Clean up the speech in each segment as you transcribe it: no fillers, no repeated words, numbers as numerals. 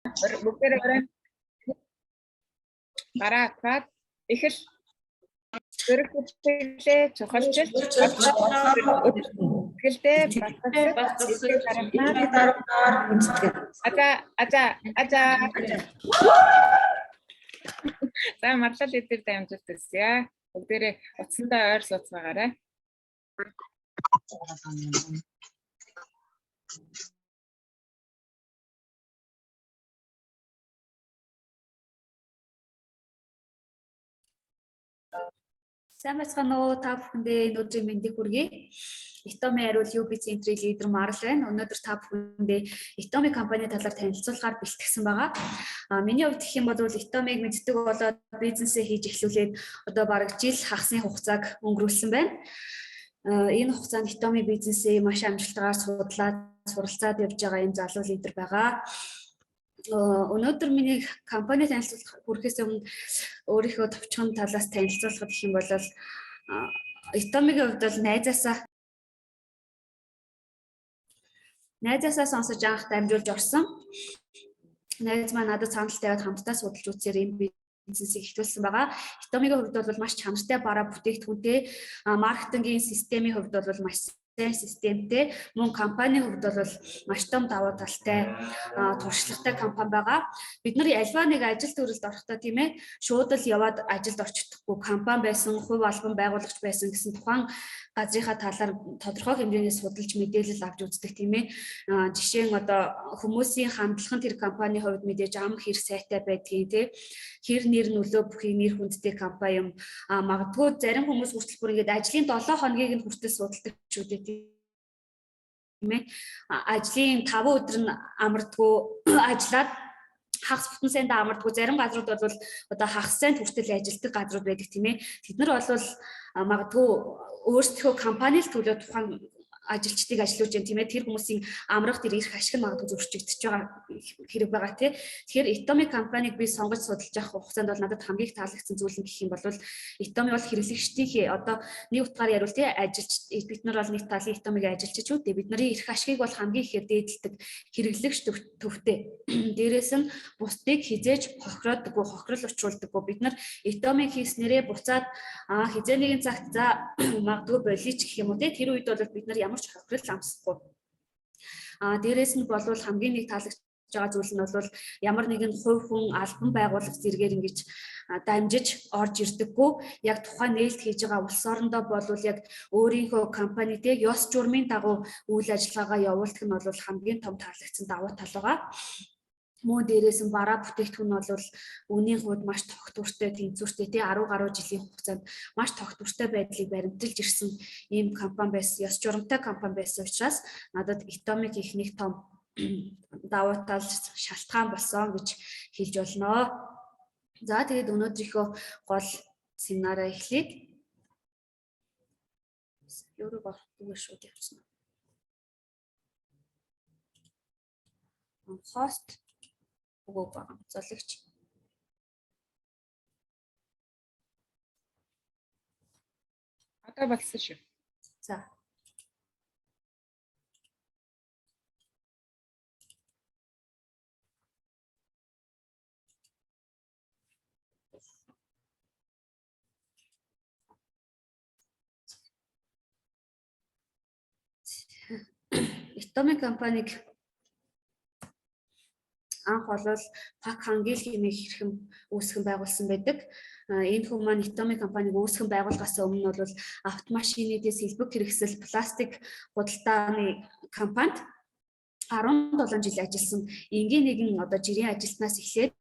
бүгдээрээ барай. Гараа хатаад их л зөрөгтэй чухалчилж гэлтэй за мадлал эдгээр дамжуулт гэсэн. Бүгдээрээ утсандаа ойр сууцгаагаарай. Сайн байцгаана уу та бүхэндээ энэ өдрийн мэндийг хүргэе. Itomi хариул UB Центрийн лидер Марл байна. Өнөөдөр та бүхэндээ Itomi компани талаар танилцуулгаар бэлтгэсэн байгаа. Миний хувьд гэх юм бол Itomi-г мэддэг болоод бизнесээ хийж эхлүүлээд одоо бараг жил хагасны хугацааг өнгөрүүлсэн байна. Энэ хугацаанд Itomi бизнесээ маш амжилттайгаар суралцаад явж байгаа энэ залуу лидер байгаа. Өнөөдөр миний компани танилцуулах хүрэхээс өмнө өөрийнхөө товчхон талаас танилцуулах гэх юм бол Itomi-гийн хувьд бол найзаасаа сонсож анх дамжуулж орсон. Найз маань надад санал тавиад хамтдаа судалж үзсээр энэ бизнесийг эхлүүлсэн байгаа. Itomi-гийн хувьд бол маш чанартай бараа бүтээгдэхүүнтэй, маркетингийн системийн хувьд бол маш системтэй, мөн компанийн хувьд бол маш том давуу талтай туршлагатай компани байгаа. Бид нар альва нэг ажил төрөлд орохдоо тийм ээ шууд л яваад ажилд орчихдоггүй, компани байсан, хувь албан байгуулагч байсан гэсэн тухайн газрынхаа талаар тодорхой хэмжээний судалж мэдээлэл авч үздэг тийм ээ. Жишээ нь одоо хүмүүсийн хандлага нь тэр компанийн хувьд мэдээж ам хэр сайтай байдгийг тийм хэр нэр нөлөө бүхий нэр хүндтэй компани юм. Магадгүй зарим хүмүүс хүртэл бүр ингээд ажлын 7 хоногийг нь хүртэл судалдаг ч үгүй тийм ээ. Ажлын 5 өдөр нь амардгүй ажиллаад хагас бүтэн сайнд амардгүй зарим газрууд бол одоо хагас сайнд хүртэл ажилтдаг газрууд байдаг тийм ээ. Тэд нар бол магадгүй өөрсдөө компани л төлөө тухайн ажилчдыг ажилуулж байна тийм ээ. Тэр хүмүүсийн амрах тэр эрх ашиг нь магадгүй зөрчигдөж байгаа хэрэг байгаа тийм. Тэгэхээр Itomi компаниг би сонгож судалж авах хугацаанд бол надад хамгийн их таалагдсан зүйл нь гэх юм бол Itomi бол хэрэглэгчдийн одоо нэг утгаар яривал тийм ажилч бид нар бол нэг талын Itomi-гийн ажилчид үү. Бид нарын эрх ашигыг бол хамгийн ихээр дээдэлдэг хэрэглэгч төвтэй. Дээрээс нь бусдыг хизээж хохироодаггүй, хохирол учруулдаггүй. Бид нар Itomi хийснээрээ буцаад хизээ нэгэн цагт за магадгүй болич гэх юм уу тийм. Тэр үед бол бид нар ямар ч хохирол амсахгүй. Дээрээс нь болвол хамгийн нэг таалагдж байгаа зүйл нь бол ямар нэгэн хувь хүн албан байгуулалт зэрэгээр ингэж дамжиж орж ирдэггүй. Яг тухайн нээлт хийж байгаа улс орондоо болвол яг өөрийнхөө компанитэй ёс журмын дагуу үйл ажиллагаагаа явуулдаг нь бол хамгийн том таалагдсан давуу тал байгаа. Мөн дээрээс нь бараа бүтээгдэхүүн бол үнийн хувьд маш тогтвортой, тэнцвэртэй тий 10 гаруй жилийн хугацаанд маш тогтвортой байдлыг баримталж ирсэн ийм компани байсан, ёс журамтай компани байсан учраас надад Itomi гэх нэг том давуу тал шалтгаан болсон гэж хэлж болно. За тэгээд өнөөдрийнхөө гол семинараа эхлэе. Өөрөө багтгүй шууд явуулсан. Хост өгөө байгаа зоологч. Одоо болсон шүү. За. Itomi компаниг анх бол Пак Хангил хэмээх хэрхэм үүсгэн байгуулсан байдаг. Энэ хүн маань Itomi компаниг үүсгэн байгуулгаас өмнө бол автомашинуудын сэлбэг хэрэгсэл пластик худалдааны компанид 17 жил ажилласан. Энгийн нэгэн одоо жирийн ажилтнаас эхлээд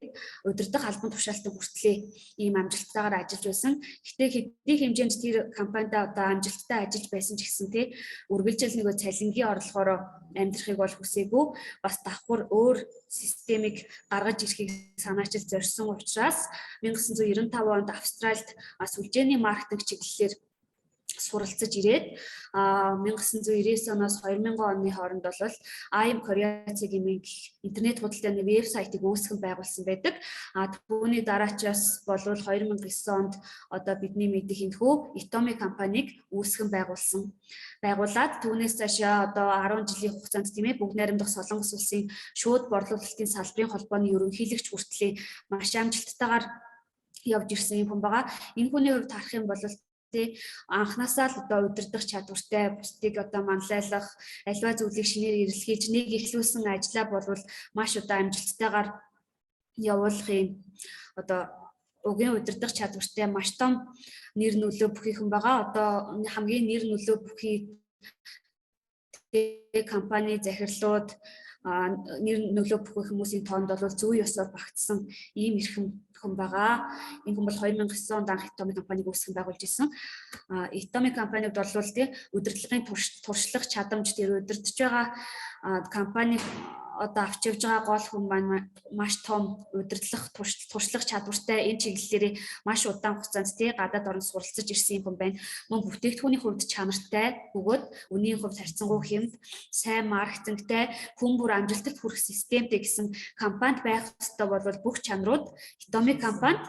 удирдах албан тушаалтан хүртлээ ийм амжилттайгаар ажиллаж байсан. Гэтэ хэдийн хэмжээнд тэр компанидаа одоо амжилттай ажиллаж байсан ч гэсэн тий үргэлжил нөгөө цалингийн орлогоороо амьдрахыг бол хүсээгүй. Бас давхар өөр системийг гаргаж ирэхийг санаачилж зорьсон учраас 1995 онд Австральд сүлжээний маркетинг чиглэлээр суралцаж ирээд 1999 оноос 2000 оны хооронд бол IM Korea-ийн интернет худалдааны вебсайтыг үүсгэн байгуулсан байдаг. Түүний дараачаас бол 2009 онд одоо бидний мэдих энэхүү Itomi компанийг үүсгэн байгуулад түүнээс цаашаа одоо 10 жилийн хугацаанд тийм ээ бүгд найрамдах Солонгос улсын шууд борлуулалтын салбарын холбооны ерөнхийлөгч хүртлийн маш амжилттайгаар явж ирсэн юм байгаа. Энэ хүний хувьд харах юм бол анхнаасаа л одоо удирдах чадвартай, бусдыг одоо манлайлах, альва зүйлийг шинээр эрэлхийлж нэг эхлүүлсэн ажлаа болвол маш одоо амжилттайгаар явуулахын одоо өгийн удирдах чадвартай маш том нэр нөлөө бүхий хүн байгаа. Одоо хамгийн нэр нөлөө бүхий компани захирлууд нэр нөлөө бүхий хүмүүсийн тоонд бол зүй ёсоор багтсан ийм эрхэм хүн байгаа. Энэ хүн бол 2009 онд анх Itomi компаниг үүсгэн байгуулж ирсэн. Itomi компанид бол удирдлагын туршлага чадамж тэр удирдах байгаа компани одоо авч явж байгаа гол хүн маань маш том удирдлах туршлага чадвартай энэ чиглэлээр маш удаан хугацаанд гадаад орнд суралцаж ирсэн хүн байна. Мөн бүтээгдэхүүний хувьд чанартай бөгөөд үнийн хувьд харьцангуй хэмт, сайн маркетингтэй, хүн бүр амжилтад хүрэх системтэй гэсэн компанид байх ёстой бол бүх чанарууд Itomi компанид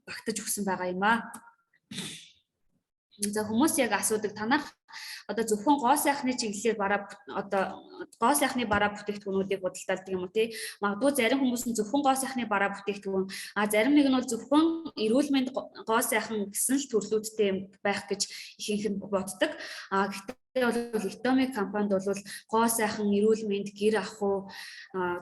багтаж өгсөн байгаа юм аа. За хүмүүс яг асуудаг танах одоо зөвхөн гоо сайхны чиглэлээр бараа одоо гоо сайхны бараа бүтээгдэхүүнүүдийг худалдаалдаг юм уу тий. Магадгүй зарим хүмүүс нь зөвхөн гоо сайхны бараа бүтээгдэхүүн зарим нэг нь бол зөвхөн эрүүл мэнд гоо сайхан гэсэн л төрлүүдтэй байх гэж ихэнх нь боддог. Гэхдээ бол Itomi компанид бол гоо сайхан эрүүл мэнд гэр ахуй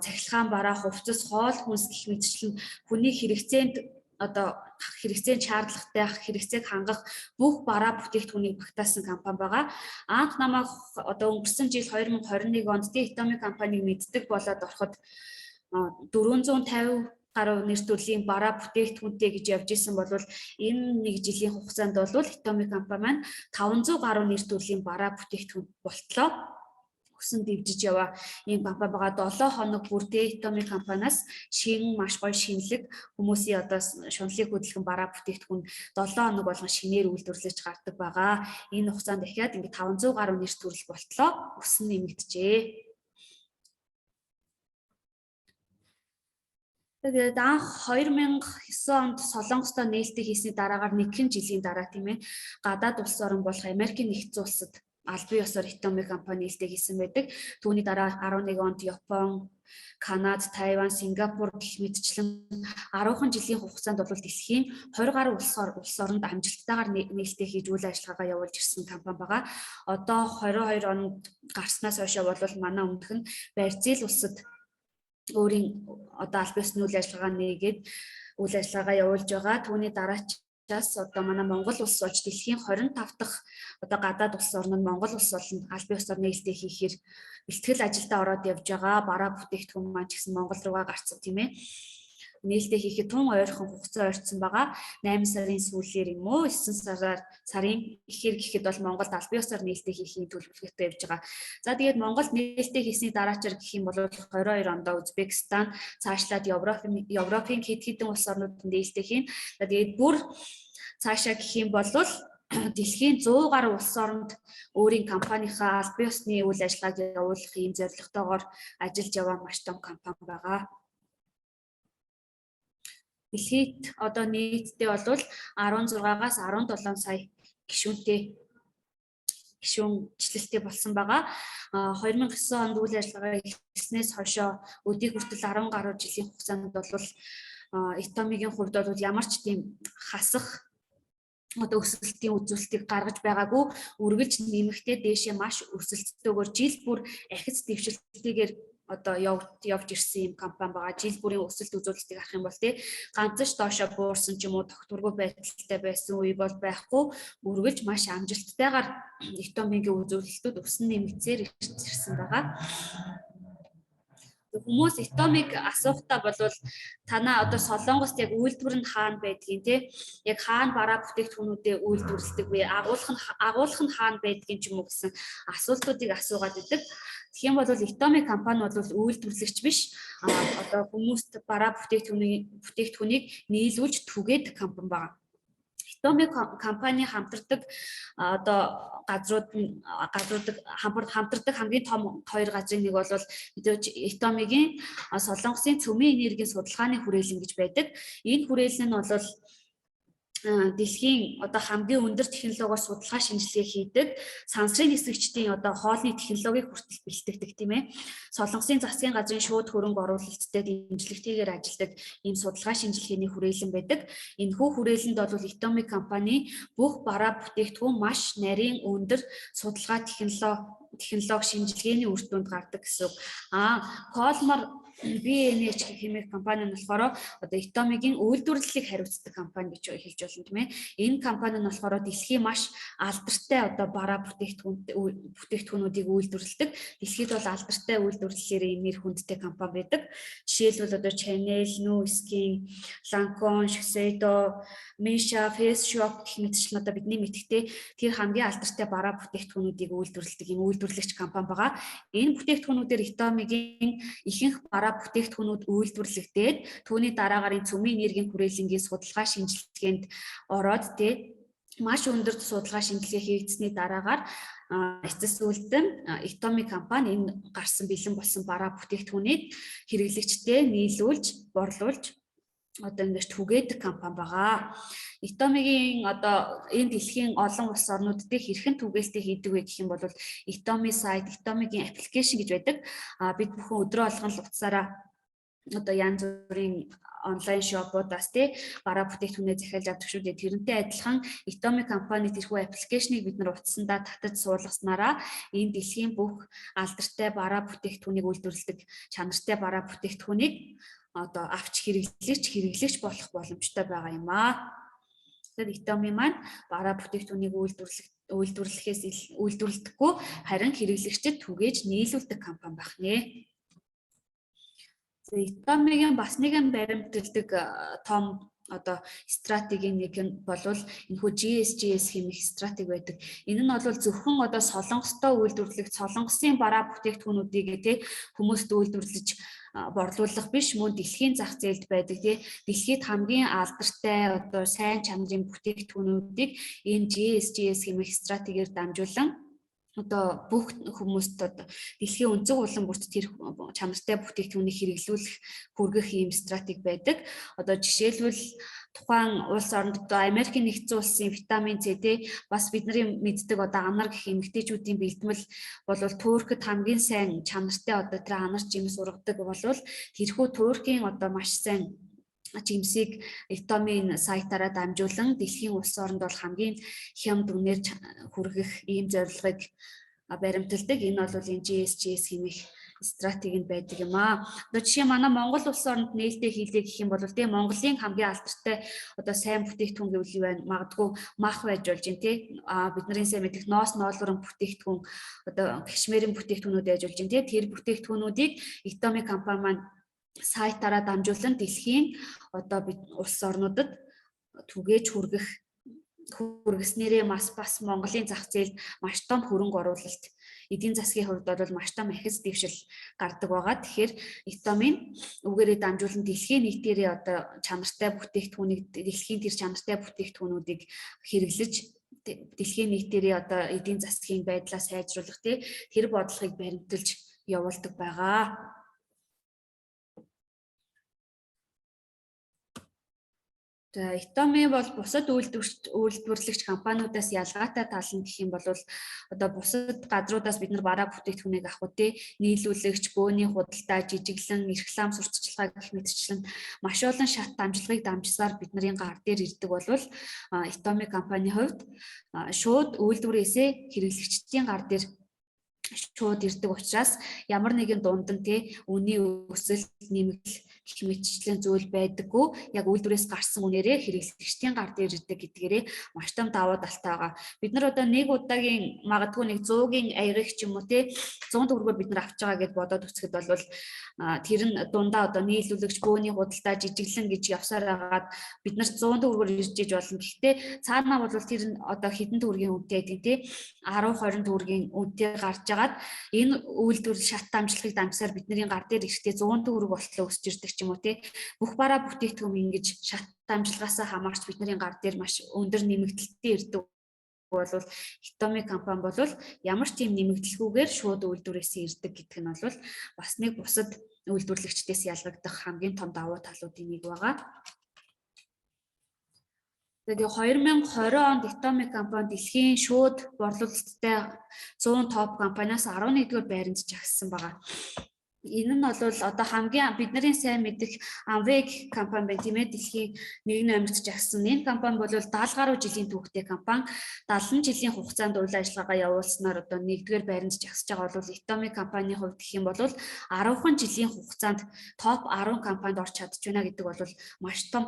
цахилгаан бараа хувцас хоол хүнс гэх мэтчлэн хүний хэрэгцээнд одоо хэрэгцээнд шаардлагатай хэрэгцээг хангах бүх бараа бүтээгдэхүүнийг багтаасан компани байгаа. Анх намайг одоо өнгөрсөн жил 2021 онд Itomi компаниг мэддэг болоод ороход 450 гаруй нэр төрлийн бараа бүтээгдэхүүнтэй гэж явж исэн бол энэ нэг жилийн хугацаанд бол Itomi компани маань 500 гаруй нэр төрлийн бараа бүтээгдэхүүн болтлоо. Хүсэн дэвжиж яваа ийм компани байгаа. 7 хоног бүр Itomi компаниас маш гоё шинэлэг хүмүүсийн одоо шунлыг хөдөлгөн бараа бүтээгдэхүүн 7 хоног болгон шинээр үйлдвэрлэж гардаг байгаа. Энэ хугацаанд дахиад ингээд 500 гаруй нэр төрөл болтлоо. Хүсэн нэмэгдэжээ. Тэгээд анх 2009 онд Солонгостой нээлттэй хийсний дараагаар нэгэн жилийн дараа тийм ээ гадаад улс орн болох Америкийн нэгдсэн улсад албан ёсоор Itomi компани нээлттэй хийсэн байдаг. Түүний дараа 11 онд Япон, Канада, Тайван, Сингапур гэх мэтчлэн 10 жилийн хугацаанд бол дэлхийн 20 гаруй улс оронд амжилттайгаар нээлттэй хийж үйл ажиллагаагаа явуулж ирсэн компани байгаа. Одоо 22 онд гарснаас хойш бол манай өмнөх нь Бразил улсад өөрийн одоо албан ёсны үйл ажиллагаа нээгээд үйл ажиллагаа явуулж байгаа. Түүний дараачаас одоо манай Монгол улс болж дэлхийн 25 дахь одоо гадаад улс орн нь Монгол улс болон албан ёсоор нээлттэй хийхээр бэлтгэл ажилдаа ороод явж байгаа. Бараа бүтээгдэхүүн маань ч гэсэн Монгол руугаа гарцсан тийм ээ. Нээлттэй хийхэд тун ойрхон хугацаа орцсон байгаа. 8 сарын сүүлээр юм уу 9 сарын ихэр гэхэд бол Монголд албан ёсоор нээлттэй хийхийн төлөвлөгөөтэй явж байгаа. За тэгээд Монголд нээлттэй хийсний дараачаар гэх юм бол 22 онд Узбекистан, цаашлаад Европын хэд хэдэн улс орнууд нээлттэй хийн. За тэгээд бүр цаашаа гэх юм бол дэлхийн 100 гаруй улс оронд өөрийн компанийнхаа албан ёсны үйл ажиллагааг явуулах ийм зорилготойгоор ажиллаж яваа маш том компани байгаа. Дэлхийд одоо нийтдээ бол 16-аас 17 сая гишүүнчлэлтэй болсон байгаа. 2009 онд үйл ажиллагаа эхэлснээс хойшоо өдийг хүртэл 10 гаруй жилийн хугацаанд бол Itomi-гийн хувьд бол ямар ч тийм хасах одоо өсөлтийн үзүүлэлтийг гаргаж байгаагүй, үргэлж нэмэгдээ дээшээ маш өсөлттэйгээр жил бүр ахиц дэвшилттэйгээр одоо явж ирсэн юм компани байгаа. Жил бүрийн өсөлт үзүүлэлтийг харах юм бол ганц ч доошоо буурсан ч юм уу тогтворгүй байдалтай байсан үе бол байхгүй. Үргэлж маш амжилттайгаар Itomi-гийн үзүүлэлтүүд өснө нэмэгдсээр ирсэн байгаа. Хүмүүс Itomi-г асуухтаа бол танаа одоо Солонгост яг үйлдвэр нь хаана байдгийг те яг хаана бараа бүтээгдэхүүнүүдэд үйлдвэрлэдэг вэ? Агуулах нь хаана байдгийг ч юм уу гэсэн асуултуудыг асуугаад идэг. Тэгэх юм бол Itomi компани бол үйлдвэрлэгч биш. Одоо хүмүүст бараа бүтээгдэхүүнийг нийлүүлж түгээд компани байгаа. Hitomi компани хамтардаг одоо хамтардаг хамгийн том хоёр газрын нэг бол мэдээж Hitomi-гийн Солонгосын цөмийн энергийн судалгааны хүрээлэн гэж байдаг. Энэ хүрээлэн нь бол дэлхийн одоо хамгийн өндөр технологиор судалгаа шинжилгээ хийдэг сансрын нисгэгчдийн одоо хоолны технологиг хүртэл бэлтгэдэг тийм ээ. Солонгосын засгийн газрын шууд хөрөнгө оруулалттай дэмжлэгтэйгээр ажилладаг ийм судалгаа шинжилгээний хүрээлэн байдаг. Энэхүү хүрээлэнд бол Hitomi компани бүх бараа бүтээгдэхүүн маш нарийн өндөр судалгаа технологи шинжилгээний үр дүнд гардаг гэсэн. Колмар BNH хэмээх компани нь болохоор одоо Hitomi-гийн үйлдвэрлэлийг хариуцдаг компани гэж хэлж болно тийм ээ. Энэ компани нь болохоор дэлхийн маш алдартай одоо бараа бүтээгдэхүүнүүдийг үйлдвэрлэдэг. Дэлхийд бол алдартай үйлдвэрлэлээр нэр хүндтэй компани байдаг. Жишээлбэл одоо Chanel, Nu-Skin, Lancome, Shiseido, Misha, Face Shop гэх мэтчлэн одоо бидний мэдхтэй тэр хамгийн алдартай бараа бүтээгдэхүүнүүдийг үйлдвэрлэдэг юм үйлдвэрлэгч компани байгаа. Энэ бүтээгдэхүүнүүдээр Hitomi-гийн ихэнх бараа бүтээгдэхүүнүүд үйлдвэрлэгдээд түүний дараагаар цөмийн энергийн хүрээлэнгийн судалгаа шинжилгээнд ороод маш өндөр судалгаа шинжилгээ хийгдсэний дараагаар эцэс үлдэн Hitomi компани энэ гарсан бэлэн болсон бараа бүтээгдэхүүнийг хэрэглэгчтэй нийлүүлж борлуулж одоо ингэж түгээдэг компани байгаа. Hitomi-гийн одоо энэ дэлхийн олон улс орнууд дээр хэрхэн түгээлтээ хийдэг вэ гэх юм бол Hitomi сайт, Hitomi-гийн аппликейшн гэж байдаг. Бид бүхэн өдрөө алган л утсаараа одоо янз бүрийн онлайн шопуудаас бараа бүтээгдэхүүнээ захиалж авдаг шүү дээ. Тэрнтэй адилхан Hitomi компани тэрхүү аппликейшнийг бид нар утсандаа татаж суулгаснараа энэ дэлхийн бүх алдартай бараа бүтээгдэхүүнийг үйлдвэрлэдэг чанартай бараа бүтээгдэхүүнийг одоо авч хэрэглэгч болох боломжтой байгаа юм аа. Тэгэхээр Hitomi маань бараа бүтээгдэхүүнийг үйлдвэрлэдэггүй харин хэрэглэгчдэд түгээж нийлүүлдэг компани байх нэ. Hitomi-гийн бас нэгэн баримталдаг том одоо стратегийн нэг нь бол энэхүү GSGS хэмээх стратеги байдаг. Энэ нь бол зөвхөн одоо Солонгостой үйлдвэрлэх Солонгосын бараа бүтээгдэхүүнүүдийг хүмүүст үйлдвэрлэж борлуулах биш мөн дэлхийн зах зээлд байдаг дэлхийд хамгийн алдартай одоо сайн чанарын бүтээгдэхүүнүүдийг энэ GSGS хэмээх стратегиэр дамжуулан одоо бүх хүмүүст одоо дэлхийн өнцөг улан бүрт тэр чанартай бүтээгдэхүүнийг хэрэглүүлэх хүргэх ийм стратеги байдаг. Одоо жишээлбэл тухайн улс оронд одоо Америкийн нэгдсэн улсын витамин С бас бидний мэддэг одоо анар гэх эмэгтэйчүүдийн бэлтгэл бол Туркид хамгийн сайн чанартай одоо тэр анар жимс ургадаг бол тэрхүү Туркийн одоо маш сайн жимсийг Hitomi сайтаараа дамжуулан дэлхийн улс оронд бол хамгийн хямд үнээр хүргэх ийм зорилгыг баримталдаг. Энэ бол энэ GSGS хэмээх стратеги байдаг юм аа. Одоо жишээ манай Монгол улс оронд нээлттэй хийлээ гэх юм бол Монголын хамгийн алдартай одоо сайн бүтээгдэхүүн гэвэл юу вэ? Магадгүй мах байж болж байна бидний сайн мэдих ноос ноолгорон бүтээгдэхүүн одоо кашмирын бүтээгдэхүүнүүд байж болж байна тэр бүтээгдэхүүнүүдийг Hitomi компани маань сайтаараа дамжуулан дэлхийн одоо бид улс орнуудад түгээж хүргэснээрээ бас Монголын зах зээлд маш том хөрөнгө оруулалт эдийн засгийн хувьд бол маш том ахиц дэвшил гардаг байгаа. Тэгэхээр Hitomi үгээрээ дамжуулан дэлхийн нийтээрээ одоо чанартай бүтээгдэхүүнийг дэлхийн тэр чанартай бүтээгдэхүүнүүдийг хэрэглэж дэлхийн нийтээрээ одоо эдийн засгийн байдлаа сайжруулах тэр бодлогыг баримталж явуулдаг байгаа. Hitomi бол бусад үйлдвэрлэгч компаниудаас ялгаатай тал нь гэх юм бол одоо бусад газруудаас бид нар бараа бүтээгдэхүүнийг авах нийлүүлэгч, бөөний худалдаа, жижиглэн, реклам сурталчилгаа гэх мэтчлэн маш олон шат дамжлагыг дамжсаар бидний гар дээр ирдэг бол Hitomi компанийн хувьд шууд үйлдвэрээсээ хэрэглэгчдийн гар дээр шууд ирдэг учраас ямар нэгэн дунд нь үнийн өсөлт нэмэгдэл гэх мэтчлэн зүйл байдаггүй. Яг үйлдвэрээс гарсан үнээрээ хэрэглэгчдийн гар дээр ирдэг гэдгээрээ маш том давуу талтай байгаа. Бид нар одоо нэг удаагийн магадгүй нэг 100-гийн аягыг ч юм уу 100 төгрөгөөр бид нар авч байгаа гэд бодоод үзэхэд бол тэр нь дундаа одоо нийлүүлэгч, бөөний худалдаа, жижиглэн гэж явсаар агаад бид нар 100 төгрөгөөр ирж иж болно. Гэхдээ цаанаа бол тэр нь одоо хэдэн төгрөгийн үнэтэй гэдэг 10-20 төгрөгийн үнэтэй гарч энэ үйлдвэрлэл шат дамжлагыг дамжсаар бидний гар дээр ирэхдээ 100 төгрөг болтлоо өсөж ирдэг ч юм уу тий бүх бараа бүтээгдэхүүн ингэж шат дамжлагаасаа хамаарч бидний гар дээр маш өндөр нэмэгдэлттэй ирдэг бол Hitomi компани бол ямар ч тийм нэмэгдэлгүйгээр шууд үйлдвэрээс ирдэг гэдэг нь бол бас нэг бусад үйлдвэрлэгчдээс ялгагдах хамгийн том давуу талуудын нэг байгаа. Тэгээд 2020 онд Hitomi компани дэлхийн шууд борлуулалттай 100 топ компаниас 11-р байранд жагссан байгаа. Энэ нь бол одоо хамгийн бидний сайн мэдих Amway компани байна тийм ээ, дэлхийн 1 номерт жагсан. Энэ компани бол 70 гаруй жилийн түүхтэй компани, 70 жилийн хугацаанд үйл ажиллагаагаа явуулснаар одоо 1-р байранд жагсаж байгаа бол Hitomi компанийн хувьд гэх юм бол 10хан жилийн хугацаанд топ 10 компанид орж чадж байна гэдэг бол маш том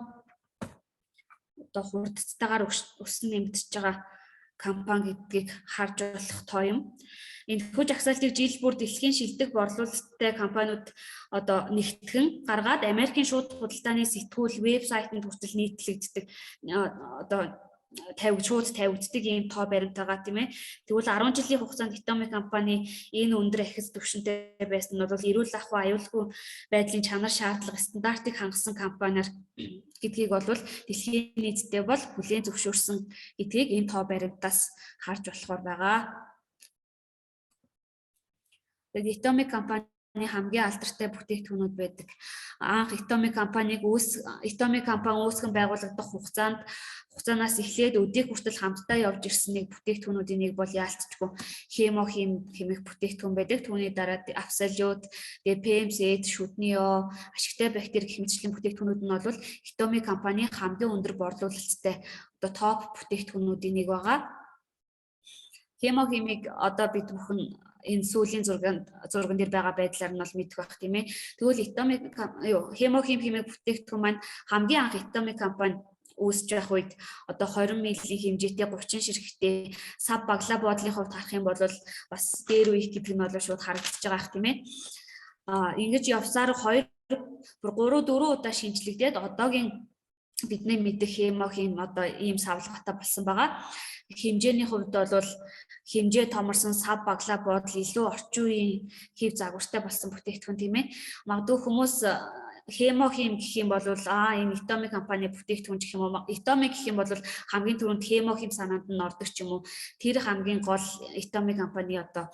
одоо хурдтайгаар өсөн нэмэгдэж байгаа компани гэдгийг харж болох тоо юм. Энэ хүч агсаалтыг жил бүр дэлхийн шилдэг борлуулалттай компаниуд одоо нэгтгэн гаргаад Америкийн шууд худалдааны сэтгүүл вебсайтанд хүртэл нийтлэгддэг одоо шууд тавигддаг ийм тоо баримтайгаа тийм ээ. Тэгвэл 10 жилийн хугацаанд Hitomi компани энэ өндөр ахиц түвшинтэй байсан нь бол эрүүл ахуй аюулгүй байдлын чанар шаардлага стандартыг хангасан компаниар гэдгийг бол дэлхийн нийтэд бол хүлээн зөвшөөрсөн гэдгийг энэ тоо баримтаас харж болохоор байгаа. Тэгээд Hitomi компани хамгийн алдартай бүтээгдэхүүнүүд байдаг. Анх Hitomi компани үүсгэн байгуулагдах хугацаанаас эхлээд өдийг хүртэл хамтдаа явж ирсэн нэг бүтээгдэхүүнүүдийн нэг бол яалтчгүй Хемохим хэмээх бүтээгдэхүүн байдаг. Түүний дараа Absolute, PMZ, Shutnio, ашигтай бактери гэх мэтчлийн бүтээгдэхүүнүүд нь бол Hitomi компани хамгийн өндөр борлуулалттай одоо топ бүтээгдэхүүнүүдийн нэг байгаа. Хемохимиг одоо бид бүхэн энэ сүүлийн зурган дээр байгаа байдлаар нь бол мэдэх байх тийм ээ. Тэгвэл Хемохим хэмээх бүтээгдэхүүн маань хамгийн анх Hitomi компани үүсэж байх үед одоо 20 мл-ийн хэмжээтэй 30 ширхэгтэй сав баглаа буудлын хувьд харах юм бол бас дээр үеих гэдэг нь бол шууд харагдаж байгаа х тийм ээ. Ингэж явсаар 2 3 4 удаа шинжлэгдээд одоогийн бидний мэдэх Хемохим одоо ийм савлгатай болсон байгаа. Хэмжээний хувьд бол хэмжээ томорсон сав баглаа буудал илүү орчин үеийн хэв загвартай болсон бүтээгдэхүүн тийм ээ. Магадгүй хүмүүс Хемохим гэх юм бол энэ Hitomi компани бүтээгдэхүүн гэх юм уу? Hitomi гэх юм бол хамгийн түрүүнд Хемохим санаанд нь ордог ч юм уу? Тэр хамгийн гол Hitomi компани одоо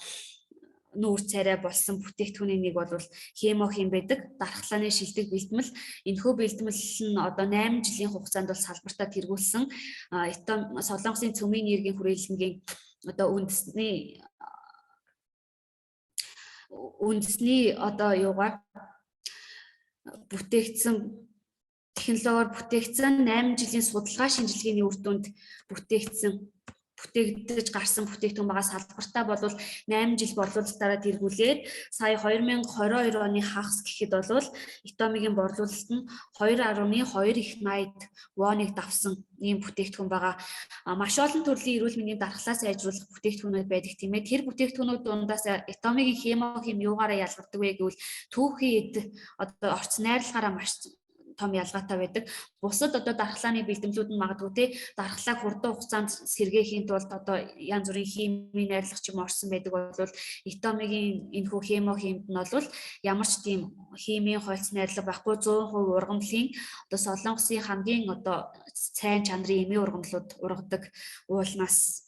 нүүр царай болсон бүтээгдэхүүний нэг бол Хемохим байдаг. Дархлааны шилдэг бэлтгэл. Энэхүү бэлтгэл нь одоо 8 жилийн хугацаанд бол салбартаа тэргүүлсэн Солонгосын цөмийн нэргийн хүрээлэнгийн одоо үндэсний одоо юугаар бүтээгдсэн технологиор бүтээгдсэн 8 жилийн судалгаа шинжилгээний үр дүнд бүтээгдэж гарсан бүтээгдэхүүн байгаа. Салбартаа бол 8 жил борлуулалтаараа тэргүүлээд сая 2022 оны хагас гэхэд бол Hitomi-гийн борлуулалт нь 2.2 их 80 воныг давсан ийм бүтээгдэхүүн байгаа. Маш олон төрлийн эрүүл мэндийн дархлаа сайжруулах бүтээгдэхүүнүүд байдаг тийм ээ. Тэр бүтээгдэхүүнүүд дундаас Hitomi-гийн Хемохим юугаараа ялгардаг вэ гэвэл түүхийн одоо орц найрлагаараа маш том ялгаатай байдаг. Бусад одоо дархлааны бэлтгэлүүд нь магадгүй те дархлааг хурдан хугацаанд сэргээхийн тулд одоо янз бүрийн химийн найрлага ч юм орсон байдаг бол Hitomi-гийн энэхүү Хемохимд нь бол ямар ч тийм химийн хольц найрлага байхгүй 100% ургамлын одоо Солонгосын хамгийн одоо сайн чанарын эмийн ургамлууд ургадаг уулнаас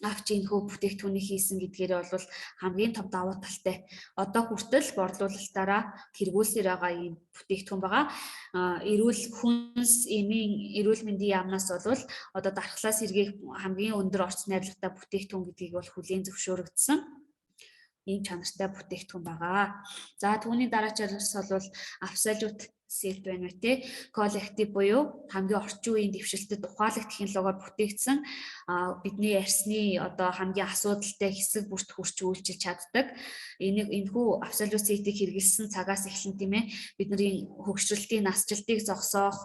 авч энэхүү бүтээгдэхүүнийг хийсэн гэдгээр бол хамгийн том давуу талтай. Одоо хүртэл борлуулалтаараа тэргүүлсээр байгаа ийм бүтээгдэхүүн байгаа. Эрүүл мэндийн яамнаас бол одоо дархлаа сэргээх хамгийн өндөр орц найрлагатай бүтээгдэхүүн гэдгийг бол хүлээн зөвшөөрөгдсөн ийм чанартай бүтээгдэхүүн байгаа. За түүний дараачаас бол Absolute сет байна үү те коллектив буюу хамгийн орчин үеийн дэвшилтэд ухаалаг технологиор бүтээгдсэн бидний ярьсны одоо хамгийн асуудалтай хэсэг бүрт хүрч үйлчилж чаддаг. Энэхүү Absolute сетийг хэрэглэсэн цагаас эхлэн тийм ээ бидний хөгжрөлтийн насжилтыг зогсоох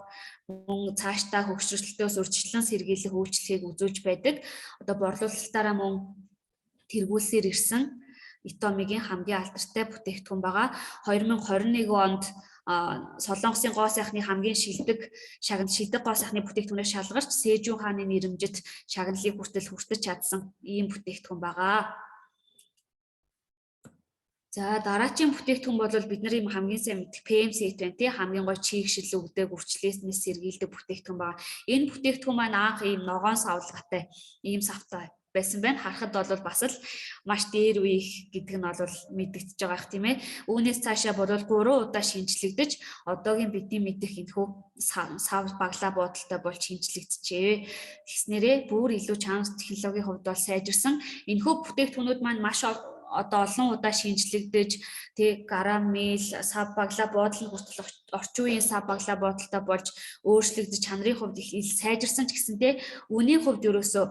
мөн цаашдаа хөгжрөлтөөс урьдчилан сэргийлэх үйлчлэгийг үзүүлж байдаг. Одоо борлуулалтаараа мөн тэргүүлсээр ирсэн Hitomi-гийн хамгийн алдартай бүтээгдэхүүн байгаа. 2021 онд Солонгосын гоо сайхны хамгийн шилдэг гоо сайхны бүтээгдэхүүнээр шалгарч Сэжүүн хааны нэрэмжит шагналыг хүртэл хүртэж чадсан ийм бүтээгдэхүүн байгаа. За дараагийн бүтээгдэхүүн бол бидний хамгийн сайн мэддэг PM-set байна тий, хамгийн гол чийгшил өгдөг, үрчлээснээс сэргийлдэг бүтээгдэхүүн байна. Энэ бүтээгдэхүүн маань анх ийм ногоон савлгатай ийм савтай байсан байна. Харахад бол бас л маш дээр үеих гэдэг нь бол мэдэгдэж байгаа х тийм ээ. Үүнээс цаашаа бол 3 удаа шинжлэгдэж одоогийн бидний мэдэх энэхүү сав баглаа буудалтай болж шинжлэгдэжээ. Тэгснээрээ бүр илүү чанар технологийн хувьд бол сайжирсан. Энэхүү бүтээгдэхүүнүүд маань маш одоо олон удаа шинжлэгдэж тэг грамм мил сав баглаа буудал нь хүртэл орчин үеийн сав баглаа буудалтай болж өөрчлөгдөж чанарын хувьд их сайжирсан ч гэсэнтэй үнийн хувьд ерөөсөө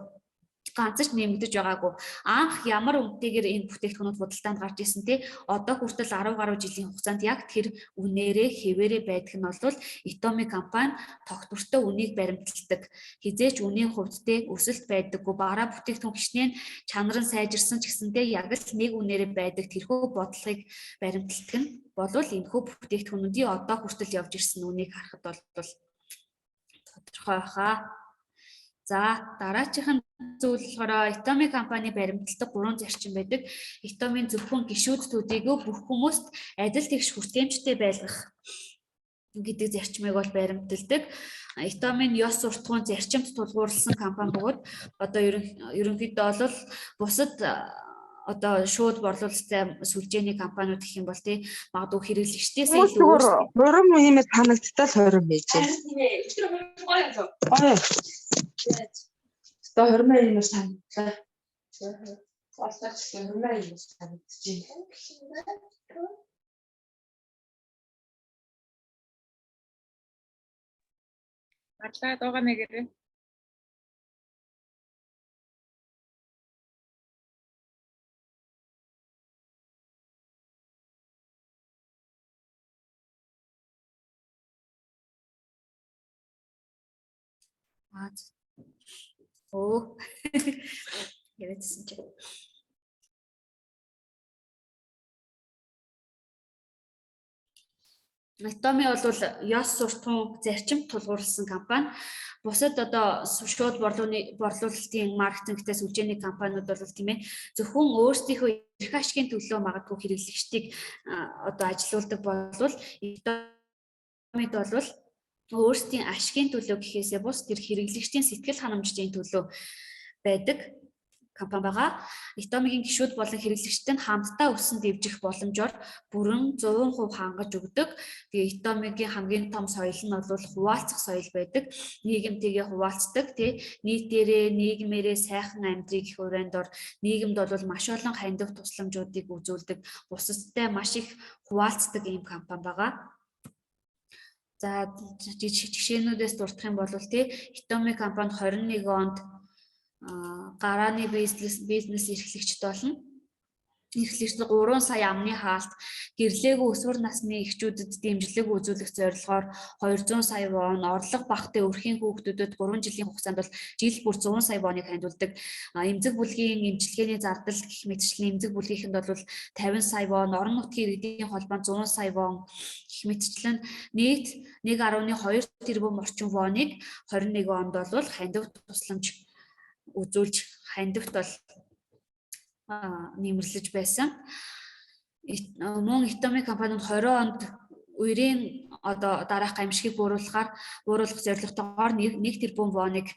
ганц ч нэмэгдэж байгаагүй. Анх ямар үнэтэйгээр энэ бүтээгдэхүүнүүд худалдаанд гарч ирсэн те одоо хүртэл 10 гаруй жилийн хугацаанд яг тэр үнээрээ хэвээрээ байдаг нь бол Itomi компани тогтвортой үнийг баримталдаг. Хизээч үнийн хувьд те өсөлт байдаггүй. Бараа бүтээгдэхүүн гişнээ чанар нь сайжирсан ч гэсэндээ яг л нэг үнээрээ байдаг тэрхүү бодлогыг баримталдаг нь болвол энэхүү бүтээгдэхүүнүүдийн одоо хүртэл явж ирсэн үнийг харахад бол тодорхой хаа. За дараачих нь зүйл болохоор Itomi компани баримталдаг 3 зарчим байдаг. Itomi-ийн зөвхөн гишүүд төдийгүй бүх хүмүүст адил тэгш хүртээмжтэй байлгах гэдэг зарчмыг бол баримталдаг. Itomi-ийн ёс суртахуун зарчимд тулгуурласан компани бөгөөд одоо ерөнхийдөө бол бусад одоо шууд борлуулалттай сүлжээний компаниуд гэх юм бол тий магадгүй хэрэглэгчдээс илүү хурим иймээс хамагдтал хурим байж байна. Sto хурим иймээс хамагдлаа. Болтойч хурим иймээс хамагдчих. Батлаа дуугаа нэгэрээ. Оо. Явэцсэн чи. Itomi бол ёс суртахуун зарчимд тулгуурласан компани. Бусад одоо шууд борлуулалтын маркетингтэй сүлжээний компаниуд бол тийм ээ зөвхөн өөрсдийнхөө эрх ашигын төлөө магадгүй хэрэглэгчдийг одоо ажилуулдаг болвол Itomi бол өөрсдийн ашигын төлөө гэхээсээ бус тэр хэрэглэгчдийн сэтгэл ханамжийн төлөө байдаг компани байгаа. Itomi-гийн гишүүд болон хэрэглэгчтэй хамтдаа өссөн дэвжих боломжоор бүрэн 100% хангаж өгдөг. Тэгээ Itomi-гийн хамгийн том соёл нь бол хуваалцах соёл байдаг. Нийгэмтэйгээ хуваалцдаг, тий нийтээрээ нийгмээрээ сайхан амьдрыг гэх хүрээнд нийгэмд бол маш олон хандив тусламжуудыг үзүүлдэг. Бусадтай маш их хуваалцдаг ийм компани байгаа. За жишээнүүдээс дурдах юм бол тий Itomi компани 21 онд гарааны бизнес эрхлэгчд болно. Эрхлэгчд 3 сая амны хаалт гэрлээгүй өсвөр насны эхчүүдэд дэмжлэг үзүүлэх зорилгоор 200 сая вон, орлого багтай өрхийн хүүхдүүдэд 3 жилийн хугацаанд бол жил бүр 100 сая воныг хандуулдаг. Эмзэг бүлгийн эмчилгээний зардал гэх мэтчлэн эмзэг бүлгийнхэнд бол 50 сая вон, орон нутгийн иргэдийн холбоонд 100 сая вон гэх мэтчлэн нийт 1.2 тэрбум орчим воныг 21 онд бол хандив тусламж үзүүлж хандивт бол нэмэрлэж байсан. Мөн Itomi компани 20 онд үерийн одоо дараах гамшигыг бууруулах зорилготойгоор 1 тэрбум воныг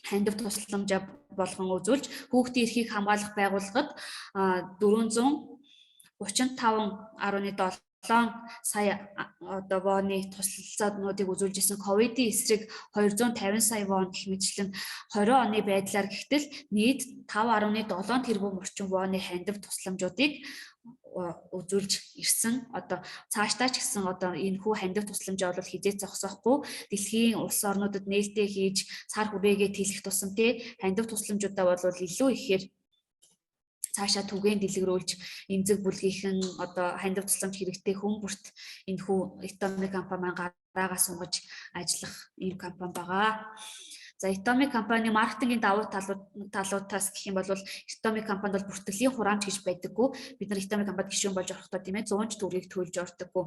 хандив тусламж болгон үзүүлж хүүхдийн эрхийг хамгаалах байгууллагад 435.7 сая одоо воны туслалцаануудыг үзүүлж исэн. Ковидын эсрэг 250 сая вон гэх мэтчлэн 20 оны байдлаар гэтэл нийт 5.7 тэрбум орчим воны хандив тусламжуудыг үзүүлж ирсэн. Одоо цаашдаа ч гэсэн одоо энэ хүү хандив тусламжаа бол хизээ зогсоохгүй дэлхийн улс орнуудад нээлттэй хийж сар хүрээгээ тэлэх тусам тий хандив тусламжуудаа бол илүү ихээр цаашаа түгээн дэлгэрүүлж эмзэг бүлгийнхэн одоо хандив тусламж хэрэгтэй хүн бүрт энэ хүү Itomi компани гараагаа сунгаж ажиллах ийм компани байгаа. За Itomi компани маркетингийн давуу талуудаас гэх юм бол Itomi компанид бол бүртгэлийн хураамж гэж байдаггүй. Бид нар Itomi компанид гишүүн болж орохдоо тийм ээ 100 ч төгрөгийг төлж ордоггүй.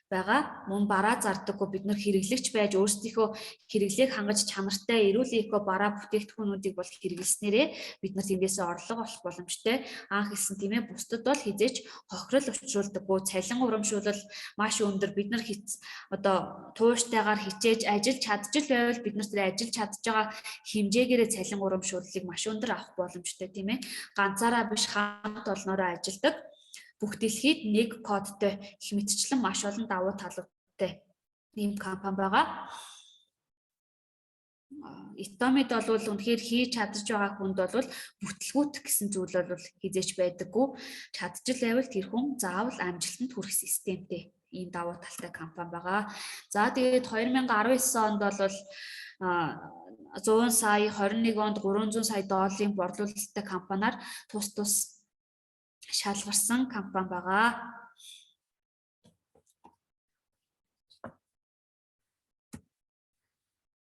байгаа. Мөн бараа зардаггүй бид нар хэрэглэгч байж өөрсдийнхөө хэрэглээг хангаж чанартай эрүүл эко бараа бүтээгдэхүүнүүдийг бол хэрэглэснээрээ бид нар тэндээсээ орлого олох боломжтой. Анх хэлсэн тийм ээ, бусдад бол хизээч хохирол учруулдаггүй, цалин урамшуулал маш өндөр. Бид нар одоо тууштайгаар хичээж ажиллаж чадчих байвал бид нар тэр ажиллаж чадж байгаа хэмжээгээрээ цалин урамшууллыг маш өндөр авах боломжтой тийм ээ. Ганцаараа биш, хамт олноороо ажилладаг. Бүх дэлхийд нэг кодтой гэх мэтчлэн маш олон давуу талуудтай ийм компани байгаа. Итомид бол үнэхээр хийж чадж байгаа хүнд бол бүтлгүүт гэсэн зүйл бол хизээч байдаггүй. Чадчих байвал тэр хүн заавал амжилтанд хүрэх системтэй ийм давуу талтай компани байгаа. За тэгээд 2019 онд бол 100 сая, 21 онд 300 сая долларын борлуулалттай компаниар тус шалгарсан компани байгаа.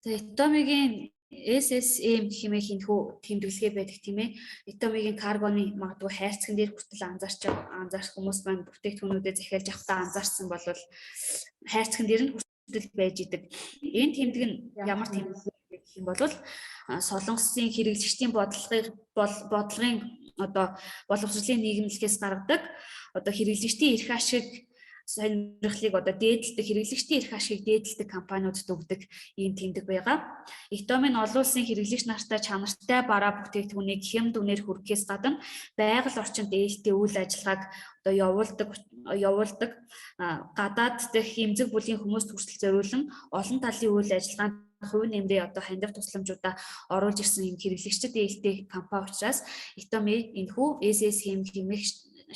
Итомигийн SSM хэмээх энэхүү тэмдэглэгээ байдаг тийм ээ. Итомигийн карбоны магадгүй хайрцаган дээр хүртэл анзаарах хүмүүс маань бүтээгдэхүүнүүдэд захиалж явахдаа анзаарсан бол хайрцаган дээр нь хүртэл байж идэг. Энэ тэмдэг нь ямар тэмдэг гэх юм бол солонгосын хэрэглэгчдийн бодлогын одоо боловсролын нийгэмлэгээс гаргадаг одоо хэрэглэгчдийн эрх ашиг сонирхлыг одоо дээдэлдэг, хэрэглэгчдийн эрх ашигыг дээдэлдэг компаниудад өгдөг ийм тэмдэг байгаа. Итоми нь олон улсын хэрэглэгч нартай чанартай бараа бүтээгдэхүүнийг хямд үнээр хүргэхээс гадна байгаль орчинд ээлтэй үйл ажиллагааг одоо явуулдаг гадаад дэх эмзэг бүлийн хүмүүст хүртэл зориулан олон талын үйл ажиллагаанд хувь нэмрээ одоо хандив тусламжуудаа оруулж ирсэн юм хэрэглэгчдэд ээлтэй компани учраас Итоми энэхүү SSM хэмээх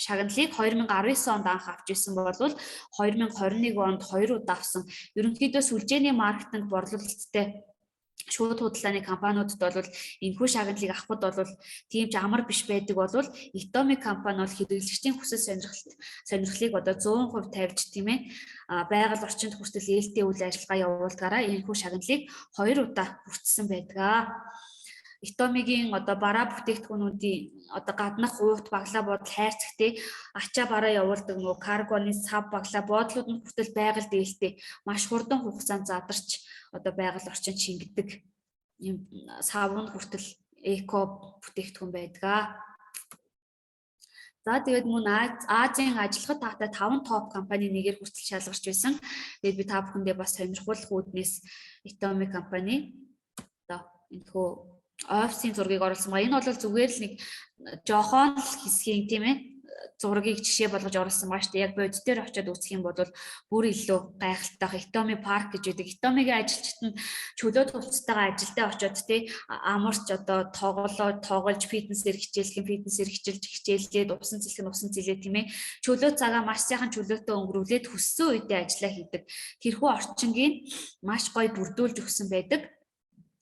шагналыг 2019 онд анх авч ирсэн бол 2021 онд 2 удаа авсан. Ерөнхийдөө сүлжээний маркетинг борлуулалттай шууд худалдааны компаниудад бол энэхүү шагналыг авахд бол тийм ч амар биш байдаг бол Итоми компани бол хэрэглэгчдийн хүсэл сонирхлыг одоо 100% тавьж тийм ээ байгаль орчинд хүртэл ээлтэй үйл ажиллагаа явуулдгаараа энэхүү шагналыг 2 удаа хүртсэн байдаг. Итомигийн одоо бараа бүтээгдэхүүнүүдийн одоо гаднах уут баглаа бодол хайрцагтэй ачаа бараа явуулдаг нөгөө каргоны сав баглаа бодлууд нь хүртэл байгаль дээлтэй маш хурдан хугацаанд задарч одоо байгаль орчинд шингэдэг юм сав нь хүртэл эко бүтээгдэхүүн байдаг. За тэгээд мөн Азийн ажиллахад таатай 5 топ компани нэгээр хүртэл шалгарч байсан. Тэгээд би та бүхэндээ бас сонирхуулах үүднээс Итоми компани одоо энэхүү офисын зургийг оруулсан байгаа. Энэ бол зүгээр л нэг жоохон хэсгийн тийм ээ зургийг жишээ болгож оруулсан байгаа шүү дээ. Яг бодит дээр очиод үзэх юм бол бүр илүү гайхалтай. Итоми парк гэж үүдэг. Итомигийн ажилчид нь чөлөө тулцтайгаа ажилдаа очиод тий амарч одоо тоглож фитнесээр хичээлгээд усан цэлээ тийм ээ. Чөлөө цагаа маш сайхан чөлөөтэй өнгөрүүлээд хүссэн үедээ ажиллаа хийдэг. Тэрхүү орчингийн маш гоё бүрдүүлж өгсөн байдаг.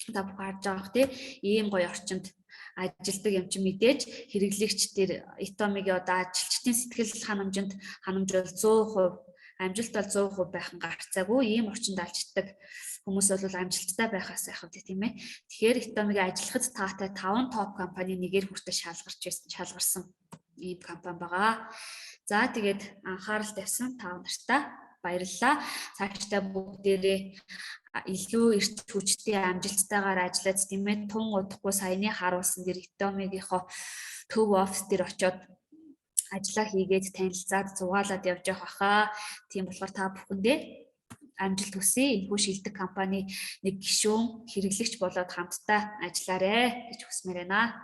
Та бүхэн харж байгаа тий ийм гоё орчинд ажилдаг юм чи мэдээж хэрэглэгч дээр Итомигийн одоо ажилчдын сэтгэл ханамжинд бол 100% амжилт бол 100% байх нь гарцаагүй ийм орчинд ажилладаг хүмүүс бол амжилттай байхаас айхав тийм ээ. Тэгэхээр Итомигийн ажиллахад таатай 5 топ компани нэгээр хүртэл шалгарсан ийм компани байгаа. За тэгээд анхаарал тавьсан та нартай баярлалаа. Цаашдаа бүгдээрээ илүү эрт хүчтэй амжилттайгаар ажиллаж тийм ээ тун удахгүй саяны харуулсан дэр Итомигийнхоо төв офис дээр очиод ажиллаа хийгээд танилцаад зугаалаад явж явах хаа. Тийм болохоор та бүхэндээ амжилт хүсье. Энэхүү шилдэг компани нэг гишүүн хэрэглэгч болоод хамтдаа ажиллаарэ гэж хүсмээр байна.